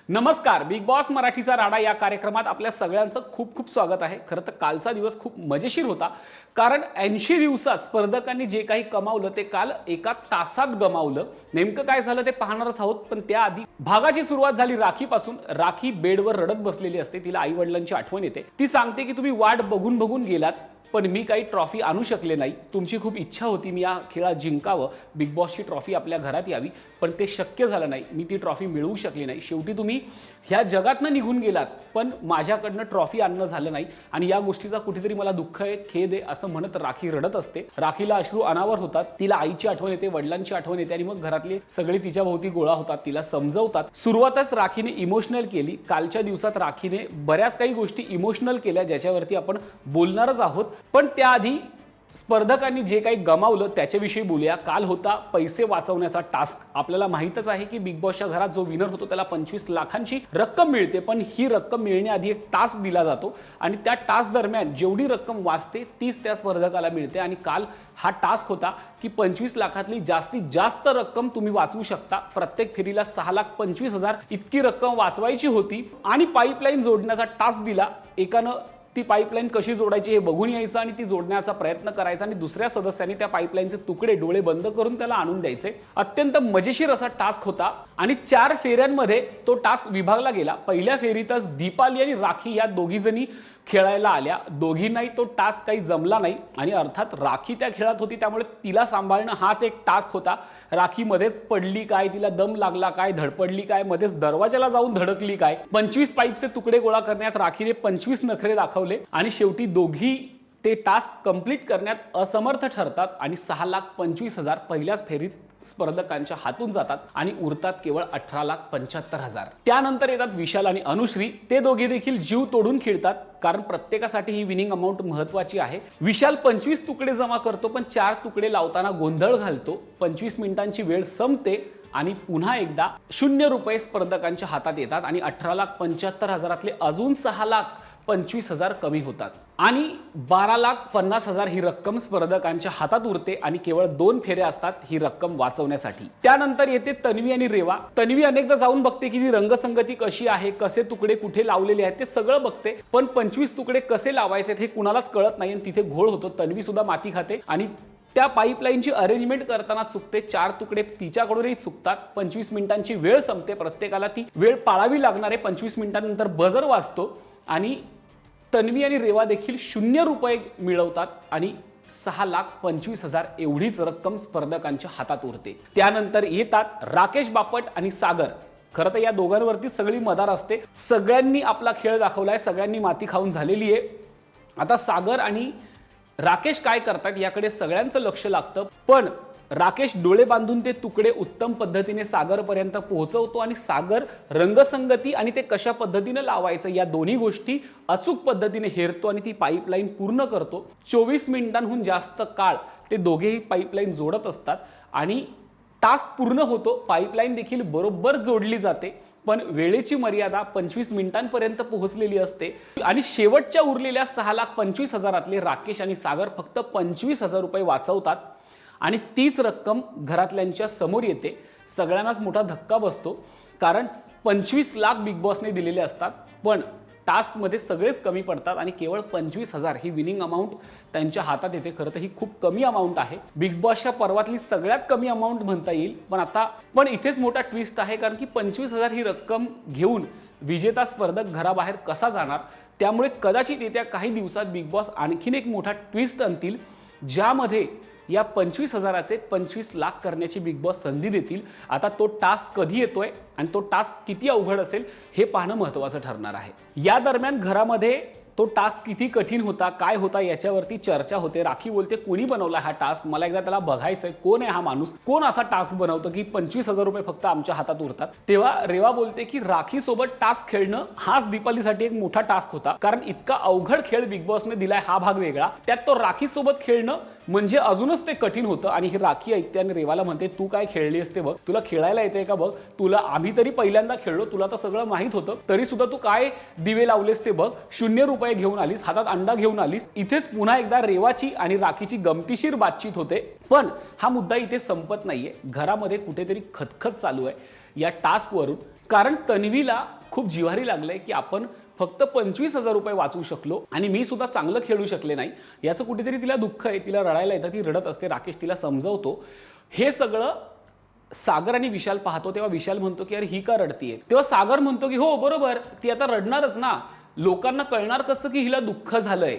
नमस्कार, big boss मराठीचा राडा या कार्यक्रमात आपल्या सगळ्यांचं खूप खूप स्वागत आहे। खरं तर कालचा दिवस खूप मजेशीर होता, कारण 80 दिवसात स्पर्धकांनी जे काही कमावलं ते काल एका तासात गमावलं। नेमकं काय झालं ते पाहणारच आहोत, पण त्याआधी भागाची सुरुवात झाली राखीपासून। राखी बेडवर रडत बसलेली असते, तिला आई वडिलांची आठवण येते। ती सांगते की तुम्ही वाट बघून बघून गेलात, पण मी काही ट्रॉफी आणू शकले नाही। तुमची खूप इच्छा होती मी या खेळात जिंकावं, बिग बॉसची ट्रॉफी आपल्या घरात यावी, पण ते शक्य झालं नाही। मी ती ट्रॉफी मिळवू शकली नाही। शेवटी तुम्ही ह्या जगातनं निघून गेलात, पण माझ्याकडनं ट्रॉफी आणणं झालं नाही आणि या गोष्टीचा कुठेतरी मला दुःख आहे, खेद आहे असं म्हणत राखी रडत असते। राखीला अश्रू अनावर होतात, तिला आईची आठवण येते, वडिलांची आठवण येते आणि मग घरातले सगळे तिच्या भोवती गोळा होतात, तिला समजवतात। सुरुवातच राखीने इमोशनल केली। कालच्या दिवसात राखीने बऱ्याच काही गोष्टी इमोशनल केल्या, ज्याच्यावरती आपण बोलणारच आहोत, पण त्याआधी स्पर्धकांनी जे काही गमावलं त्याच्याविषयी बोलूया। काल होता पैसे वाचवण्याचा टास्क। आपल्याला माहितच आहे की बिग बॉसच्या घरात जो विनर होतो त्याला 25 लाखांची रक्कम मिळते, पण ही रक्कम मिळण्याआधी एक टास्क दिला जातो आणि त्या टास्क दरम्यान जेवढी रक्कम वाचते तीच त्या स्पर्धकाला मिळते। आणि काल हा टास्क होता की 25 लाखातली जास्तीत जास्त रक्कम तुम्ही वाचवू शकता। प्रत्येक फेरीला 6,25,000 इतकी रक्कम वाचवायची होती आणि पाईपलाईन जोडण्याचा टास्क दिला। एकानं ती पाईपलाईन कशी जोडायची हे बघून यायचं आणि ती जोडण्याचा प्रयत्न करायचा आणि दुसऱ्या सदस्याने त्या पाईपलाईनचे तुकडे डोळे बंद करून त्याला आणून द्यायचे। अत्यंत मजेशीर असा टास्क होता आणि 4 फेऱ्यांमध्ये तो टास्क विभागला गेला। पहिल्या फेरीतच दीपाली आणि राखी या दोघी जणी खेळायला आल्या। दोघींनाही तो टास्क काही जमला नाही आणि अर्थात राखी त्या खेळात होती, त्यामुळे तिला सांभाळणं हाच एक टास्क होता। राखी मध्येच पडली काय, तिला दम लागला काय, धडपडली काय, मध्येच दरवाजाला जाऊन धडकली काय, 25 पाईपचे तुकडे गोळा करण्यात राखीने 25 नखरे दाखवले आणि शेवटी दोघी ते टास्क कंप्लीट करण्यात असमर्थ ठरतात आणि 6,25,000 पहिल्याच फेरीत स्पर्धकांच्या हातून जातात आणि उरतात केवळ 18,75,000। त्यानंतर येतात विशाल आणि अनुश्री। ते दोघे देखील जीव तोडून खेळतात, कारण प्रत्येकासाठी ही विनिंग अमाउंट महत्त्वाची आहे। विशाल 25 तुकडे जमा करतो, पण 4 तुकडे लावताना गोंधळ घालतो। 25 मिनिटांची वेळ संपते आणि पुन्हा एकदा 0 रुपये स्पर्धकांच्या हातात येतात आणि 18,75,000तले अजून 6,25,000 कमी होतात आणि 12,50,000 ही रक्कम स्पर्धकांच्या हातात उरते आणि केवळ 2 फेऱ्या असतात ही रक्कम वाचवण्यासाठी। त्यानंतर येते तन्वी आणि रेवा। तन्वी अनेकदा जाऊन बघते की ती रंगसंगती कशी आहे, कसे तुकडे कुठे लावलेले आहेत ते सगळं बघते, पण 25 तुकडे कसे लावायचे हे कुणालाच कळत नाही आणि तिथे घोळ होतो। तन्वी सुद्धा माती खाते आणि त्या पाईपलाईनची अरेंजमेंट करताना चुकते। 4 तुकडे तिच्याकडूनही चुकतात। 25 मिनिटांची वेळ संपते, प्रत्येकाला ती वेळ पाळावी लागणार आहे। 25 मिनिटांनंतर बजर वाजतो आणि तन्वी आणि रेवा देखील 0 रुपये मिळवतात आणि 6,25,000 एवढीच रक्कम स्पर्धकांच्या हातात उरते। त्यानंतर येतात राकेश बापट आणि सागर। खरं तर या दोघांवरती सगळी मदार असते। सगळ्यांनी आपला खेळ दाखवलाय, सगळ्यांनी माती खाऊन झालेली आहे। आता सागर आणि राकेश काय करतात याकडे सगळ्यांचं लक्ष लागतं, पण राकेश डोळे बांधून ते तुकडे उत्तम पद्धतीने सागरपर्यंत पोहोचवतो आणि सागर रंगसंगती आणि ते कशा पद्धतीने लावायचं या दोन्ही गोष्टी अचूक पद्धतीने हेरतो आणि ती पाईपलाईन पूर्ण करतो। 24 मिनिटांहून जास्त काळ ते दोघेही पाईपलाईन जोडत असतात आणि टास्क पूर्ण होतो। पाईपलाईन देखील बरोबर जोडली जाते, पण वेळेची मर्यादा 25 मिनिटांपर्यंत पोहोचलेली असते आणि शेवटच्या उरलेल्या 6,25,000तले राकेश आणि सागर फक्त 25,000 रुपये वाचवतात आणि तीच रक्कम घरातल्यांच्या समोर येते। सगळ्यांनाच मोठा धक्का बसतो, कारण 25 लाख बिग बॉसने दिलेले असतात, पण टास्कमध्ये सगळेच कमी पडतात आणि केवळ 25,000 ही विनिंग अमाउंट त्यांच्या हातात येते। खरं तर ही खूप कमी अमाउंट आहे, बिग बॉसच्या पर्वातली सगळ्यात कमी अमाउंट म्हणता येईल। पण इथेच मोठा ट्विस्ट आहे, कारण की 25,000 ही रक्कम घेऊन विजेता स्पर्धक घराबाहेर कसा जाणार। त्यामुळे कदाचित येत्या काही दिवसात बिग बॉस आणखीन एक मोठा ट्विस्ट आणतील, ज्यामध्ये या 25,000चे 25 लाख करण्याची बिग बॉस संधी देतील। आता तो टास्क कधी येतोय आणि तो टास्क किती अवघड असेल हे पाहणं महत्त्वाचं ठरणार आहे। या दरम्यान घरामध्ये तो टास्क किती कठीण होता, काय होता याच्यावरती चर्चा होते। राखी बोलते कोणी बनवला हा टास्क, मला एकदा त्याला बघायचंय, कोण आहे हा माणूस, कोण असा टास्क बनवतो की 25,000 रुपये फक्त आमच्या हातात उरतात। तेव्हा रेवा बोलते की राखी सोबत टास्क खेळणं हाच दीपालीसाठी एक मोठा टास्क होता, कारण इतका अवघड खेळ बिग बॉसने दिलाय हा भाग वेगळा, त्यात तो राखी सोबत खेळणं म्हणजे अजूनच ते कठीण होतं। आणि ही राखी ऐकते आणि रेवाला म्हणते तू काय खेळली असते बघ, तुला खेळायला येते का बघ, तुला आम्ही तरी पहिल्यांदा खेळलो, तुला तर सगळं माहित होतं, तरी सुद्धा तू काय दिवे लावलेस ते बघ, 0 रुपये घेऊन आलीस, हातात अंडा घेऊन आलीस। इथेच पुन्हा एकदा रेवाची आणि राखीची गमतीशीर बातचीत होते, पण हा मुद्दा इथे संपत नाहीये। घरामध्ये कुठेतरी खतखत चालू आहे या टास्क वरून, कारण तन्वीला खूप जिव्हारी लागलंय की आपण फक्त 25,000 रुपये वाचवू शकलो आणि मी सुद्धा चांगलं खेळू शकले नाही, याचं कुठेतरी तिला दुःख आहे. तिला रडायला येतं, ती रडत असते. राकेश तिला समजवतो. हे सगळं सागर आणि विशाल पाहतो. तेव्हा विशाल म्हणतो की अरे ही का रडतीये. तेव्हा सागर म्हणतो की हो बरोबर, ती आता रडणारच ना, लोकांना कळणार कसं की हिला दुःख झालंय.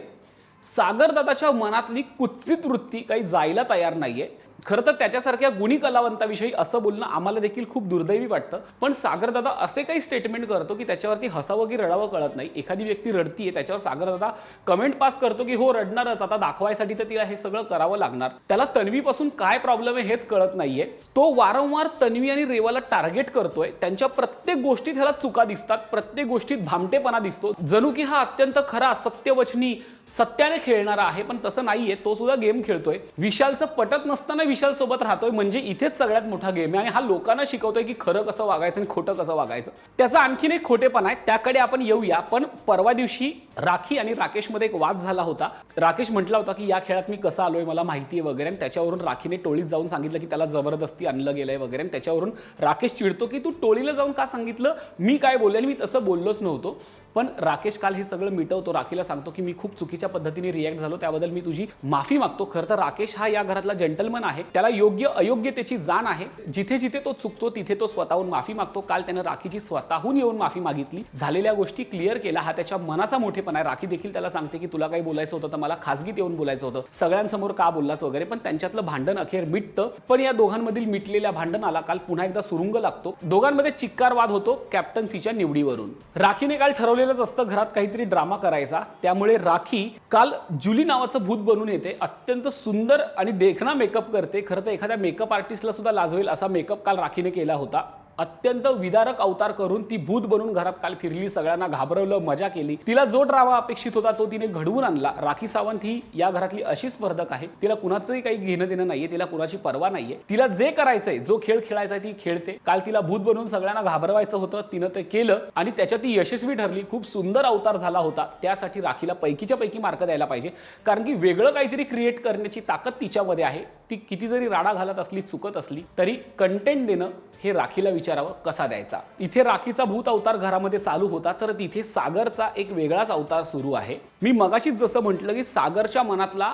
सागर दादाच्या मनातली कुत्सित वृत्ती काही जायला तयार नाहीये. खरं तर त्याच्यासारख्या गुणी कलावंताविषयी असं बोलणं आम्हाला देखील खूप दुर्दैवी वाटतं. पण सागर दादा असे काही स्टेटमेंट करतो की त्याच्यावरती हसावं की रडावं कळत नाही. एखादी व्यक्ती रडतीये, त्याच्यावर सागर दादा कमेंट पास करतो की हो रडणारच, आता दाखवायसाठी तर तिला हे सगळं करावं लागणार. त्याला तन्वीपासून काय प्रॉब्लेम आहे हेच कळत नाहीये. तो वारंवार तन्वी आणि रेवाला टार्गेट करतोय. त्यांच्या प्रत्येक गोष्टीत ह्याला चुका दिसतात, प्रत्येक गोष्टीत भामटेपणा दिसतो. जणू की हा अत्यंत खरा सत्यवचनी सत्याने खेळणारा आहे, पण तसं नाहीये. तो सुद्धा गेम खेळतोय. विशालचं पटत नसताना विशाल सोबत राहतोय, म्हणजे इथेच सगळ्यात मोठा गेम आहे. आणि हा लोकांना शिकवतोय की खरं कसं वागायचं आणि खोटं कसं वागायचं. त्याचा आणखीन एक खोटेपण आहे, त्याकडे आपण येऊया. पण परवा दिवशी राखी आणि राकेशमध्ये एक वाद झाला होता. राकेश म्हटला होता की या खेळात मी कसा आलोय मला माहिती आहे वगैरे, आणि त्याच्यावरून राखीने टोळीत जाऊन सांगितलं की त्याला जबरदस्ती आणलं गेलंय वगैरे. आणि त्याच्यावरून राकेश चिडतो की तू टोळीला जाऊन का सांगितलं, मी काय बोलले, मी तसं बोललोच नव्हतो. पण राकेश काल हे सगळं मिटवतो. राखीला सांगतो की मी खूप चुकीच्या पद्धतीने रिॲक्ट झालो, त्याबद्दल मी तुझी माफी मागतो. खरं तर राकेश हा या घरातला जेंटलमन आहे. त्याला योग्य अयोग्यतेची जाण आहे. जिथे जिथे तो चुकतो तिथे तो स्वतःहून माफी मागतो. काल त्यानं राखीची स्वतःहून येऊन माफी मागितली, झालेल्या गोष्टी क्लिअर केला. हा त्याच्या मनाचा मोठेपणा आहे. राखी देखील त्याला सांगते की तुला काही बोलायचं होतं तर मला खासगीत येऊन बोलायचं होतं, सगळ्यांसमोर का बोललास वगैरे. पण त्यांच्यातलं भांडण अखेर मिटतं. पण या दोघांमधील मिटलेल्या भांडणाला काल पुन्हा एकदा सुरुंग लागतो. दोघांमध्ये चिक्कार वाद होतो कॅप्टन्सीच्या निवडीवरून. राखीने काल ठरवलेलंच असतं घरात काहीतरी ड्रामा करायचा, त्यामुळे राखी काल जुली नावाचं भूत बनून येते. अत्यंत सुंदर आणि देखणा मेकअप करते. खरं तर एखाद्या मेकअप आर्टिस्टला सुद्धा लाजवेल असा मेकअप काल राखीने केला होता. अत्यंत विदारक अवतार करून ती भूत बनून घरात काल फिरली, सगळ्यांना घाबरवलं, मजा केली. तिला जो ड्रामा अपेक्षित होता तो तिने घडवून आणला. राखी सावंत ही या घरातली अशी स्पर्धक आहे, तिला कुणाचंही काही घेणं देणं नाहीये, तिला कुणाची पर्वा नाहीये. तिला जे करायचंय, जो खेळ खेळायचा ती खेळते. काल तिला भूत बनवून सगळ्यांना घाबरवायचं होतं, तिनं ते केलं आणि त्याच्यात ती यशस्वी ठरली. खूप सुंदर अवतार झाला होता. त्यासाठी राखीला पैकीच्या पैकी मार्क द्यायला पाहिजे, कारण की वेगळं काहीतरी क्रिएट करण्याची ताकद तिच्यामध्ये आहे. ती किती जरी राडा घालत असली, चुकत असली तरी कंटेंट देणं हे राखीला विचारावं कसा द्यायचा. इथे राखीचा भूत अवतार घरामध्ये चालू होता, तर तिथे सागरचा एक वेगळाच अवतार सुरू आहे. मी मगाशीच जसं म्हटलं की सागरच्या मनातला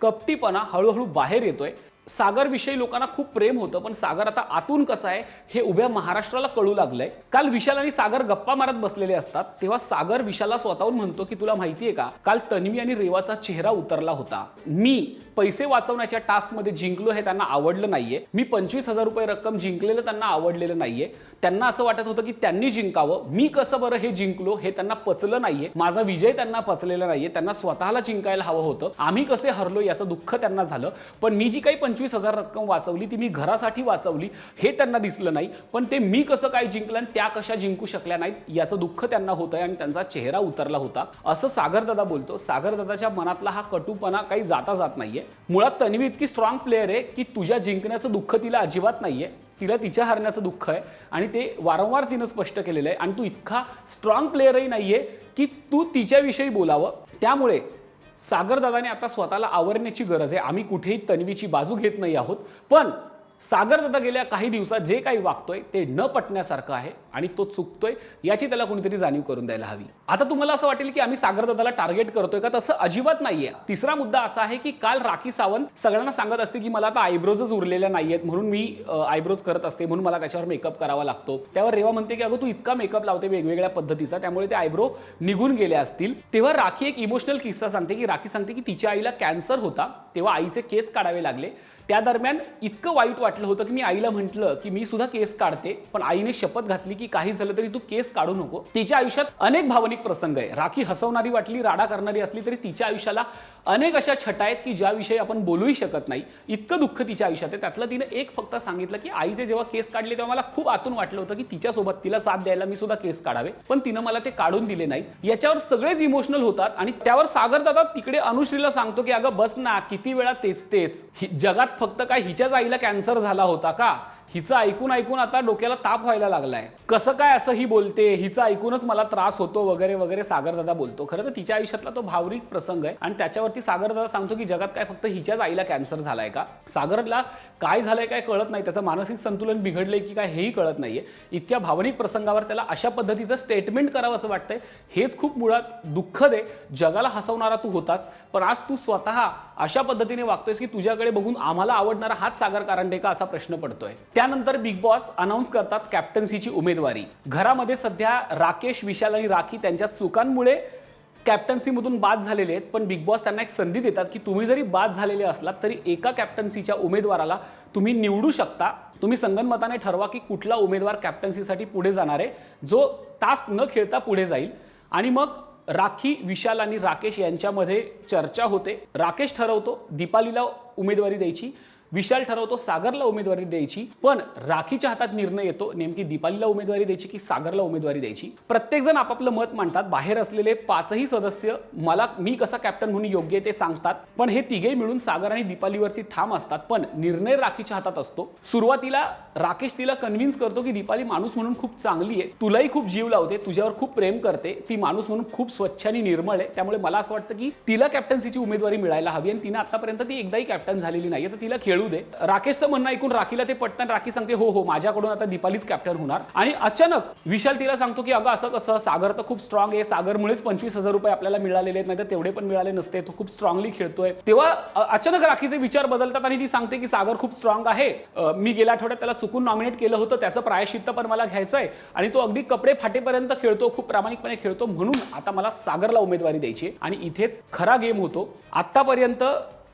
कपटीपणा हळूहळू बाहेर येतोय. सागर विषयी लोकांना खूप प्रेम होतं, पण सागर आता आतून कसा आहे हे उभ्या महाराष्ट्राला कळू लागलंय. काल विशाल आणि सागर गप्पा मारत बसलेले असतात, तेव्हा सागर विशालला स्वतःहून म्हणतो की तुला माहितीये का, काल तन्वी आणि रेवाचा चेहरा उतरला होता. मी पैसे वाचवण्याच्या टास्कमध्ये जिंकलो हे त्यांना आवडलं नाहीये. मी 25,000 रुपये रक्कम जिंकलेलं त्यांना आवडलेलं नाहीये. त्यांना असं वाटत होतं की त्यांनी जिंकावं. मी कसं बरं हे जिंकलो हे त्यांना पचलं नाहीये. माझा विजय त्यांना पचलेला नाहीये. त्यांना स्वतःला जिंकायला हवं होतं. आम्ही कसे हरलो याचं दुःख त्यांना झालं. पण मी जी काही 25,000 रक्कम वाचवली ती मी घरासाठी वाचवली हे त्यांना दिसलं नाही. पण ते मी कसं काय जिंकलं आणि त्या कशा जिंकू शकल्या नाहीत याचं दुःख त्यांना होतंय आणि त्यांचा चेहरा उतरला होता, असं सागर दादा बोलतो. सागर दादाच्या मनातला हा कटुपणा काही जाता जात नाहीये. मुळात तन्वी इतकी स्ट्रॉंग प्लेअर आहे की तुझ्या जिंकण्याचं दुःख तिला अजिबात नाहीये. तिला तिच्या हरण्याचं दुःख आहे आणि ते वारंवार तिनं स्पष्ट केलेलं आहे. आणि तू इतका स्ट्रॉंग प्लेअरही नाहीये की तू तिच्याविषयी बोलावं. त्यामुळे सागर दादाने आता स्वतःला आवरण्याची गरज आहे. आम्ही कुठेही तन्वीची बाजू घेत नाही आहोत, पण सागर दादा गेल्या काही दिवसात जे काही वागतोय ते न पटण्यासारखं आहे आणि तो चुकतोय याची त्याला कोणीतरी जाणीव करून द्यायला हवी. आता तुम्हाला असं वाटेल की आम्ही सागर दादाला टार्गेट करतोय का, तसं अजिबात नाहीये. तिसरा मुद्दा असा आहे की काल राखी सावंत सगळ्यांना सांगत असते की मला आता आयब्रोजच उरलेल्या नाहीयेत, म्हणून मी आयब्रोज करत असते, म्हणून मला त्याच्यावर मेकअप करावा लागतो. त्यावर रेवा म्हणते की अगं तू इतका मेकअप लावते वेगवेगळ्या पद्धतीचा, त्यामुळे ते आयब्रो निघून गेले असतील. तेव्हा राखी एक इमोशनल किस्सा सांगते की राखी सांगते की तिच्या आईला कॅन्सर होता, तेव्हा आईचे केस काढावे लागले. त्या दरम्यान इतकं वाईट वाटलं होतं की मी आईला म्हटलं की मी सुद्धा केस काढते, पण आईने शपथ घातली की काही झालं तरी तू केस काढू नको. तिच्या आयुष्यात अनेक भावनिक प्रसंग आहे. राखी हसवणारी वाटली, राडा करणारी असली तरी तिच्या आयुष्याला अनेक अशा छटा आहेत की ज्याविषयी आपण बोलूही शकत नाही. इतकं दुःख तिच्या आयुष्यात आहे. त्यातलं तिने एक फक्त सांगितलं की आईचे जेव्हा केस काढले तेव्हा मला खूप आतून वाटलं होतं की तिच्यासोबत तिला साथ द्यायला मी सुद्धा केस काढावे, पण तिनं मला ते काढून दिले नाही. याच्यावर सगळेच इमोशनल होतात आणि त्यावर सागर दादा तिकडे अनुश्रीला सांगतो की अगं बस ना, किती वेळा तेच तेच. जगात फक्त काय हिच्याच आईला कॅन्सर झाला होता का, हिचं ऐकून ऐकून आता डोक्याला ताप व्हायला लागलाय. कसं काय असं ही बोलते, हिचं ऐकूनच मला त्रास होतो वगैरे वगैरे सागरदादा बोलतो. खरं तर तिच्या आयुष्यातला तो भावनिक प्रसंग आहे आणि त्याच्यावरती सागरदादा सांगतो की जगात काय फक्त हिच्याच आईला कॅन्सर झालाय का. सागरला काय झालंय काय कळत नाही, त्याचं मानसिक संतुलन बिघडलंय की काय हेही कळत नाहीये. इतक्या भावनिक प्रसंगावर त्याला अशा पद्धतीचं स्टेटमेंट करावं असं वाटतंय. हेच खूप मुळात दुःखद आहे. जगाला हसवणारा तू होतास, पण आज तू स्वतः अशा पद्धतीने वागतोयस की तुझ्याकडे बघून आम्हाला आवडणारा हाच सागर कारंडे का असा प्रश्न पडतोय. त्यानंतर बिग बॉस अनाऊन्स करतात कॅप्टन्सीची उमेदवारी. घरामध्ये सध्या राकेश, विशाल आणि राखी त्यांच्या चुकांमुळे कॅप्टन्सीमधून बाद झालेले आहेत, पण बिग बॉस त्यांना एक संधी देतात की तुम्ही जरी बाद झालेले असलात तरी एका कॅप्टन्सीच्या उमेदवाराला तुम्ही निवडू शकता. तुम्ही संगनमताने ठरवा की कुठला उमेदवार कॅप्टन्सीसाठी पुढे जाणार आहे, जो टास्क न खेळता पुढे जाईल. आणि मग राखी, विशाल आणि राकेश यांच्यामध्ये चर्चा होते. राकेश ठरवतो दीपालीला उमेदवारी द्यायची, विशाल ठरवतो सागरला उमेदवारी द्यायची, पण राखीच्या हातात निर्णय येतो नेमकी दीपालीला उमेदवारी द्यायची की सागरला उमेदवारी द्यायची. प्रत्येक जण आपापलं मत मांडतात. बाहेर असलेले 5ही सदस्य मी कसा कॅप्टन म्हणून योग्य ते सांगतात, पण हे तिघेही मिळून सागर आणि दीपालीवरती ठाम असतात. पण निर्णय राखीच्या हातात असतो. सुरुवातीला राकेश तिला कन्व्हिन्स करतो की दीपाली माणूस म्हणून खूप चांगली आहे, तुलाही खूप जीव लावते, तुझ्यावर खूप प्रेम करते, ती माणूस म्हणून खूप स्वच्छ आणि निर्मळ आहे, त्यामुळे मला असं वाटतं की तिला कॅप्टन्सीची उमेदवारी मिळायला हवी आणि तिने आतापर्यंत ती एकदाही कॅप्टन झालेली नाहीये, तर तिला खेळू दे. राकेशचं म्हणणं ऐकून राखीला ते पटतं. राखी सांगते हो हो माझ्याकडून आता दीपालीच कॅप्टन होणार. आणि अचानक विशाल तिला सांगतो की अगं असं कसं, सागर तर खूप स्ट्रॉंग आहे, सागरमुळेच 25,000 रुपये आपल्याला मिळालेले आहेत, नाही तर तेवढे पण मिळाले नसते, तो खूप स्ट्रॉंगली खेळतोय. तेव्हा अचानक राखीचे विचार बदलतात आणि ती सांगते की सागर खूप स्ट्रॉंग आहे, मी गेल्या आठवड्यात त्याला चुकून नॉमिनेट केलं होतं, त्याचं प्रायश्चित्त पण मला घ्यायचंय आणि तो अगदी कपडे फाटेपर्यंत खेळतो, खूप प्रामाणिकपणे खेळतो, म्हणून आता मला सागरला उमेदवारी द्यायची. आणि इथेच खरा गेम होतो. आतापर्यंत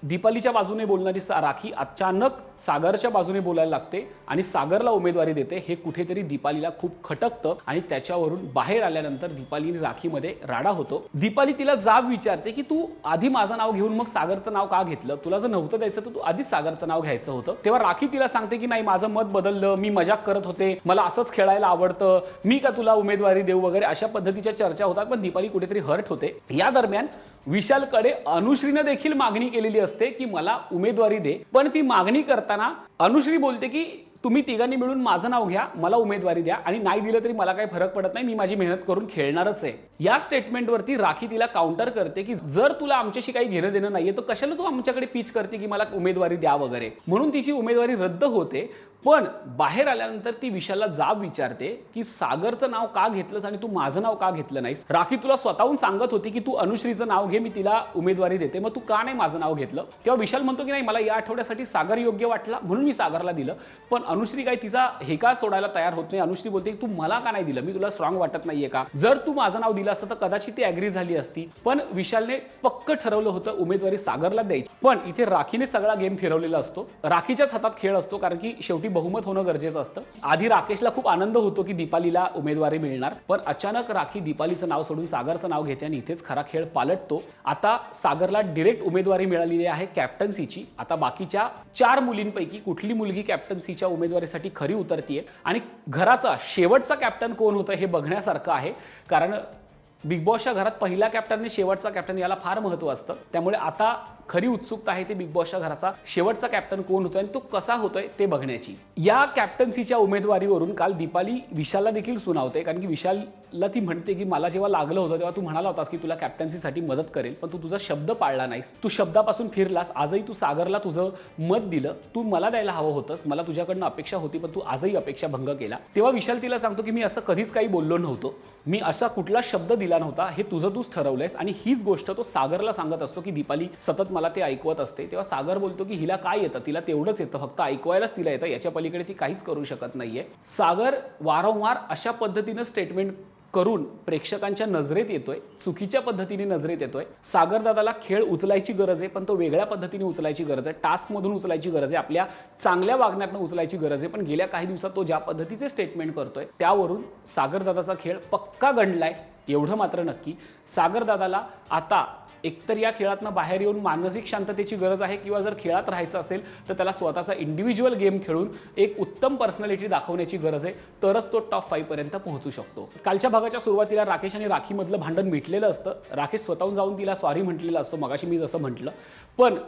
दीपालीच्या बाजूने बोलणारी राखी अचानक सागरच्या बाजूने बोलायला लागते आणि सागरला उमेदवारी देते. हे कुठेतरी दीपालीला खूप खटकतं आणि त्याच्यावरून बाहेर आल्यानंतर दीपाली आणि राखीमध्ये राडा होतो. दीपाली तिला जाब विचारते की तू आधी माझं नाव घेऊन मग सागरचं नाव का घेतलं, तुला जर नव्हतं द्यायचं तर तू आधीच सागरचं नाव घ्यायचं होतं. तेव्हा राखी तिला सांगते की नाही माझं मत बदललं, मी मजाक करत होते, मला असंच खेळायला आवडतं, मी का तुला उमेदवारी देऊ वगैरे अशा पद्धतीच्या चर्चा होतात. पण दीपाली कुठेतरी हर्ट होते. या दरम्यान विशालकडे अनुश्रीने देखील मागणी केलेली असते की मला उमेदवारी दे, पण ती मागणी करताना अनुश्री बोलते की तुम्ही तिघांनी मिळून माझं नाव घ्या, मला उमेदवारी द्या, आणि नाही दिलं तरी मला काही फरक पडत नाही, मी माझी मेहनत करून खेळणारच आहे. या स्टेटमेंटवरती राखी तिला काउंटर करते की जर तुला आमच्याशी काही घेणं देणं नाहीये तर कशाला तू आमच्याकडे पिच करते की मला उमेदवारी द्या वगैरे. म्हणून तिची उमेदवारी रद्द होते. पण बाहेर आल्यानंतर ती विशालला जाब विचारते की सागरचं नाव का घेतलंस आणि तू माझं नाव का घेतलं नाहीस. राखी तुला स्वतःहून सांगत होती की तू अनुश्रीचं नाव घे, मी तिला उमेदवारी देते, मग तू का नाही माझं नाव घेतलं. तेव्हा विशाल म्हणतो की नाही मला या आठवड्यासाठी सागर योग्य वाटला म्हणून मी सागरला दिलं. पण अनुश्री काय तिचा हे का सोडायला तयार होत नाही. अनुश्री बोलते की तू मला का नाही दिलं, मी तुला स्ट्रॉंग वाटत नाहीये का, जर तू माझं नाव दिलं असतं तर कदाचित ती ऍग्री झाली असती. पण विशालने पक्क ठरवलं होतं उमेदवारी सागरला द्यायची. पण इथे राखीने सगळा गेम फिरवलेला असतो. राखीच्याच हातात खेळ असतो, कारण की शेवटी बहुमत होणं गरजेचं असतं. आधी राकेशला खूप आनंद होतो की दीपालीला उमेदवारी मिळणार, पण अचानक राखी दीपालीचं नाव सोडून सागरचं नाव घेते आणि इथेच खरा खेळ पालटतो. आता सागरला डायरेक्ट उमेदवारी मिळालेली आहे कॅप्टन्सीची. आता बाकीच्या 4 मुलींपैकी कुठली मुलगी कॅप्टन्सीच्या उमेदवारीसाठी खरी उतरतीये आणि घराचा शेवटचा कॅप्टन कोण होतं हे बघण्यासारखं आहे. कारण बिग बॉसच्या घरात पहिला कॅप्टन आणि शेवटचा कॅप्टन याला फार महत्त्व असतं. त्यामुळे आता खरी उत्सुकता आहे ते बिग बॉसच्या घराचा शेवटचा कॅप्टन कोण होतोय आणि तो कसा होतोय ते बघण्याची. या कॅप्टन्सीच्या उमेदवारीवरून काल दीपाली विशालला देखील सुनावते, कारण की विशालला ती म्हणते की मला जेव्हा लागलं होतं तेव्हा तू म्हणाला होतास की तुला कॅप्टन्सीसाठी मदत करेल, पण तू तुझा शब्द पाळला नाहीस, तू शब्दापासून फिरलास. आजही तू सागरला तुझं मत दिलं, तू मला द्यायला हवं होतंस, मला तुझ्याकडनं अपेक्षा होती, पण तू आजही अपेक्षा भंग केला. तेव्हा विशाल तिला सांगतो की मी असं कधीच काही बोललो नव्हतो, मी असा कुठला शब्द दिला नव्हता, हे तुझं तूच ठरवलंयस. आणि हीच गोष्ट तो सागरला सांगत असतो की दीपाली सतत मला ते ऐकवत असते. तेव्हा सागर बोलतो की हिला काय येतं, तिला तेवढंच येतं, फक्त ऐकवायलाच तिला येतं, याच्या पलीकडे ती काहीच करू शकत नाहीये. सागर वारंवार अशा पद्धतीनं स्टेटमेंट करून प्रेक्षकांच्या नजरेत येतोय, चुकीच्या पद्धतीने नजरेत येतोय. सागर दादाला खेळ उचलायची गरज आहे, पण तो वेगळ्या पद्धतीने उचलायची गरज आहे, टास्क मधून उचलायची गरज आहे, आपल्या चांगल्या वागण्यातून उचलायची गरज आहे. पण गेल्या काही दिवसात तो ज्या पद्धतीचे स्टेटमेंट करतोय त्यावरून सागर दादाचा खेळ पक्का गंडलाय, एवढं मात्र नक्की. सागर दादाला आता एकतर या खेळातनं बाहेर येऊन मानसिक शांततेची गरज आहे, किंवा जर खेळात राहायचं असेल तर त्याला स्वतःचा इंडिव्हिज्युअल गेम खेळून एक उत्तम पर्सनॅलिटी दाखवण्याची गरज आहे, तरच तो टॉप 5 पर्यंत पोहोचू शकतो. कालच्या भागाच्या सुरुवातीला राकेश आणि राखीमधलं भांडण मिटलेलं असतं. राकेश स्वतःहून जाऊन तिला सॉरी म्हटलेला असतो, मगाशी मी जसं म्हटलं. पण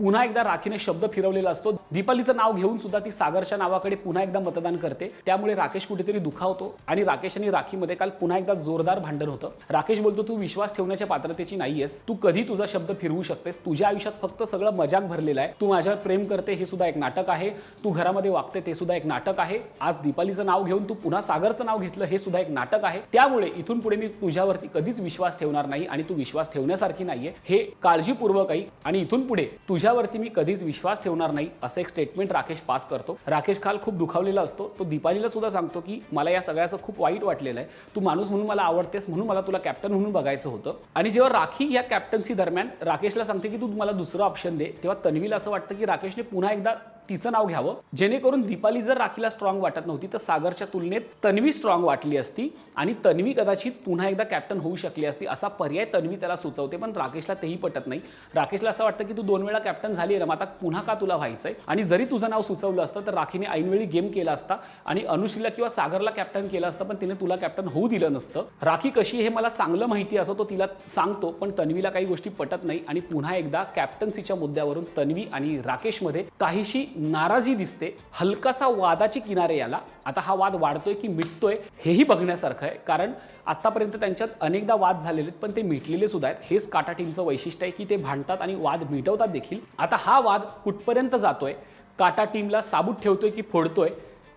पुन्हा एकदा राखीने शब्द फिरवलेला असतो. दीपालीचं नाव घेऊन सुद्धा ती सागरच्या नावाकडे पुन्हा एकदा मतदान करते। त्यामुळे राकेश कुठेतरी दुखावतो आणि राकेश आणि राखीमध्ये काल पुन्हा एकदा जोरदार भांडण होतं। राकेश बोलतो तू विश्वास ठेवण्याच्या पात्रतेची नाहीयेस, तू कधी तुझा शब्द फिरवू शकतेस, तुझ्या आयुष्यात फक्त सगळं मजाक भरलेलं आहे, तू माझ्यावर प्रेम करते हे सुद्धा एक नाटक आहे, तू घरामध्ये वागते ते सुद्धा एक नाटक आहे, आज दीपालीचं नाव घेऊन तू पुन्हा सागरचं नाव घेतलं हे सुद्धा एक नाटक आहे, त्यामुळे इथून पुढे मी तुझ्यावरती कधीच विश्वास ठेवणार नाही आणि तू विश्वास ठेवण्यासारखी नाहीये हे काळजीपूर्वक ऐक आणि इथून पुढे तुझ्यावरती मी कधीच विश्वास ठेवणार नाही असं एक स्टेटमेंट राकेश पास करतो। राकेश काल खूप दुखावलेला असतो, तो दीपालीला सुद्धा सांगतो की मला या सगळ्याचं खूप वाईट वाटलेलं आहे, तू माणूस म्हणून मला आवडतेस म्हणून मला तुला कॅप्टन म्हणून बघायचं होतं। आणि जेव्हा राखी या कॅप्टन्सी दरम्यान राकेशला सांगते की तू मला दुसरं ऑप्शन दे, तेव्हा तन्वीला असं वाटतं की राकेशने पुन्हा एकदा तिचं नाव घ्यावं, जेणेकरून दीपाली जर राखीला स्ट्रॉंग वाटत नव्हती तर सागरच्या तुलनेत तन्वी स्ट्रॉंग वाटली असती आणि तन्वी कदाचित पुन्हा एकदा कॅप्टन होऊ शकली असती असा पर्याय तन्वी त्याला सुचवते। पण राकेशला तेही पटत नाही। राकेशला असं वाटतं की तू 2 वेळा कॅप्टन झाली आहे ना, आता पुन्हा का तुला व्हायचंय, आणि जरी तुझं नाव सुचवलं असतं तर राखीने ऐनवेळी गेम केला असता आणि अनुश्रीला किंवा सागरला कॅप्टन केलं असतं, पण तिने तुला कॅप्टन होऊ दिलं नसतं। राखी कशी हे मला चांगलं माहिती असं तो तिला सांगतो, पण तन्वीला काही गोष्टी पटत नाही आणि पुन्हा एकदा कॅप्टन्सीच्या मुद्द्यावरून तन्वी आणि राकेशमध्ये काहीशी नाराजी दिसते। हलकासा वादाची किनारे याला। आता हा वाद वाढतोय की मिटतोय हेही बघण्यासारखं आहे, कारण आतापर्यंत त्यांच्यात अनेकदा वाद झालेले आहेत पण ते मिटलेले सुद्धा आहेत। हेच काटा टीमचं वैशिष्ट्य आहे की ते भांडतात आणि वाद मिटवतात देखील। आता हा वाद कुठपर्यंत जातोय, काटा टीमला साबूत ठेवतोय की फोडतोय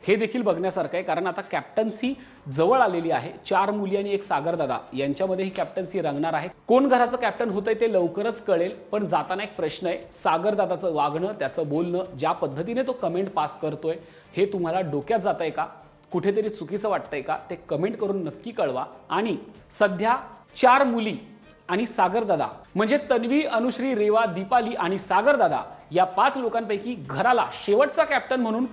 हे देखील बघण्यासारखं आहे, कारण आता कॅप्टन्सी जवळ आलेली आहे। 4 मुली आणि एक सागरदादा यांच्यामध्ये ही कॅप्टन्सी रंगणार आहे। कोण घराचं कॅप्टन होतंय ते लवकरच कळेल, पण जाताना एक प्रश्न आहे, सागरदादाचं वागणं, त्याचं बोलणं, ज्या पद्धतीने तो कमेंट पास करतोय हे तुम्हाला डोक्यात जातंय का, कुठेतरी चुकीचं वाटतंय का, ते कमेंट करून नक्की कळवा। आणि सध्या 4 मुली आणि सागरदादा म्हणजे तन्वी, अनुश्री, रेवा, दीपाली आणि सागरदादा या 5 लोकांपैकी घराला शेवटचा कॅप्टन म्हणून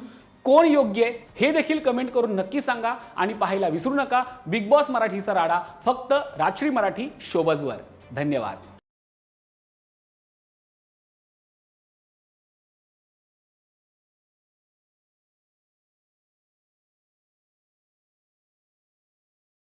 कोण योग्य आहे हे देखील कमेंट करून नक्की सांगा आणि पाहायला विसरू नका बिग बॉस मराठीचा राडा फक्त राजश्री मराठी शोबजवर। धन्यवाद।